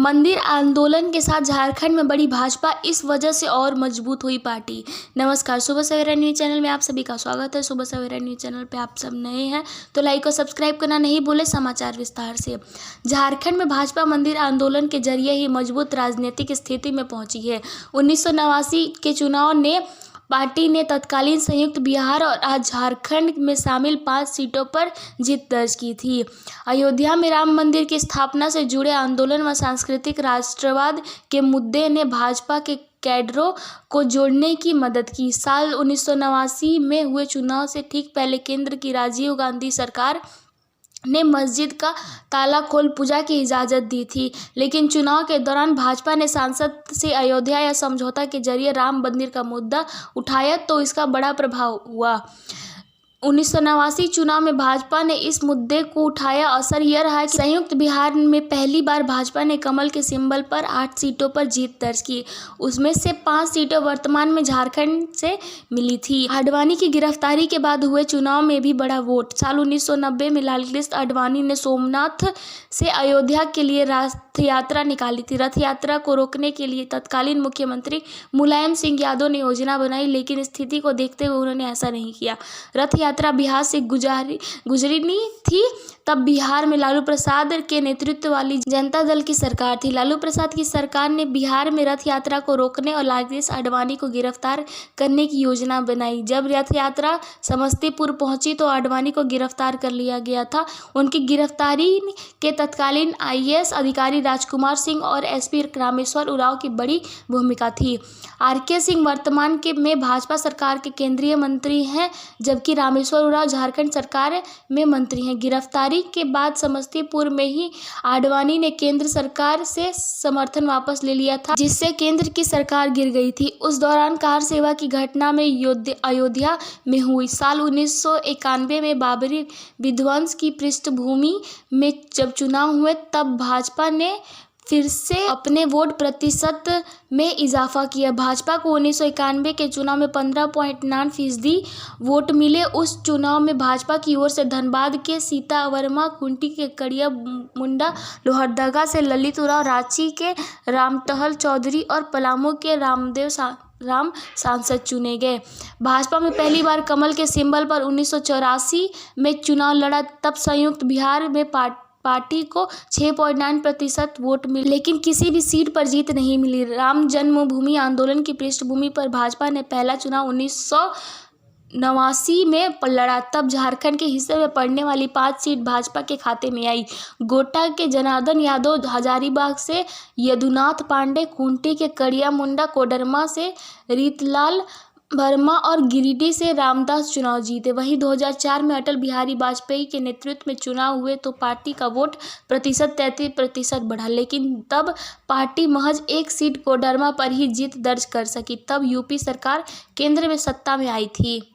मंदिर आंदोलन के साथ झारखंड में बढ़ी भाजपा, इस वजह से और मजबूत हुई पार्टी। नमस्कार, सुबह सवेरा न्यूज़ चैनल में आप सभी का स्वागत है। सुबह सवेरा न्यूज़ चैनल पे आप सब नए हैं तो लाइक और सब्सक्राइब करना नहीं भूले। समाचार विस्तार से। झारखंड में भाजपा मंदिर आंदोलन के जरिए ही मजबूत राजनीतिक स्थिति में पहुंची है। 1989 के चुनाव ने पार्टी ने तत्कालीन संयुक्त बिहार और आज झारखंड में शामिल 5 सीटों पर जीत दर्ज की थी। अयोध्या में राम मंदिर की स्थापना से जुड़े आंदोलन व सांस्कृतिक राष्ट्रवाद के मुद्दे ने भाजपा के कैडरों को जोड़ने की मदद की। साल 1989 में हुए चुनाव से ठीक पहले केंद्र की राजीव गांधी सरकार ने मस्जिद का ताला खोल पूजा की इजाज़त दी थी, लेकिन चुनाव के दौरान भाजपा ने सांसद से अयोध्या या समझौता के जरिए राम मंदिर का मुद्दा उठाया तो इसका बड़ा प्रभाव हुआ। 1989 चुनाव में भाजपा ने इस मुद्दे को उठाया। असर यह रहा कि संयुक्त बिहार में पहली बार भाजपा ने कमल के सिंबल पर 8 सीटों पर जीत दर्ज की। उसमें से 5 सीटें वर्तमान में झारखंड से मिली थी। आडवाणी की गिरफ्तारी के बाद हुए चुनाव में भी बड़ा वोट। साल 1990 में लालकृष्ण आडवाणी ने सोमनाथ से अयोध्या के लिए रथ यात्रा निकाली थी। रथ यात्रा को रोकने के लिए तत्कालीन मुख्यमंत्री मुलायम सिंह यादव ने योजना बनाई, लेकिन स्थिति को देखते हुए उन्होंने ऐसा नहीं किया। रथ यात्रा बिहार से गुजरनी थी। तब बिहार में लालू प्रसाद के नेतृत्व वाली जनता दल की सरकार थी। लालू प्रसाद की सरकार ने बिहार में रथ यात्रा को रोकने और लालकृष्ण आडवाणी को गिरफ्तार करने की योजना बनाई। जब रथ यात्रा समस्तीपुर पहुंची तो आडवाणी को गिरफ्तार कर लिया गया था। उनकी गिरफ्तारी के तत्कालीन IAS अधिकारी राजकुमार सिंह और SP रामेश्वर उरांव की बड़ी भूमिका थी। RK सिंह वर्तमान में भाजपा सरकार के केंद्रीय मंत्री हैं, जबकि रामेश्वर उरांव झारखंड सरकार में मंत्री हैं। गिरफ्तारी के बाद समस्तीपुर में ही आडवाणी ने केंद्र सरकार से समर्थन वापस ले लिया था, जिससे केंद्र की सरकार गिर गई थी। उस दौरान कार सेवा की घटना में अयोध्या में हुई। साल 1991 में बाबरी विध्वंस की पृष्ठभूमि में जब चुनाव हुए तब भाजपा ने फिर से अपने वोट प्रतिशत में इजाफा किया। भाजपा को 1991 के चुनाव में 15.9% वोट मिले। उस चुनाव में भाजपा की ओर से धनबाद के सीता वर्मा, खूंटी के कड़िया मुंडा, लोहरदगा से ललित उरांव, रांची के रामटहल चौधरी और पलामू के राम सांसद चुने गए। भाजपा में पहली बार कमल के सिंबल पर 1984 में चुनाव लड़ा। तब संयुक्त बिहार में पार्टी को 6.9% वोट मिले, लेकिन किसी भी सीट पर जीत नहीं मिली। राम जन्मभूमि आंदोलन की पृष्ठभूमि पर भाजपा ने पहला चुनाव 1989 में लड़ा। तब झारखंड के हिस्से में पड़ने वाली 5 सीट भाजपा के खाते में आई। गोड्डा के जनार्दन यादव, हजारीबाग से यदुनाथ पांडे, खूंटी के कड़िया मुंडा, कोडरमा से रीतलाल वर्मा और गिरिडीह से रामदास चुनाव जीते। वहीं 2004 में अटल बिहारी वाजपेयी के नेतृत्व में चुनाव हुए तो पार्टी का वोट प्रतिशत 33% बढ़ा, लेकिन तब पार्टी महज 1 सीट कोडरमा पर ही जीत दर्ज कर सकी। तब UP सरकार केंद्र में सत्ता में आई थी।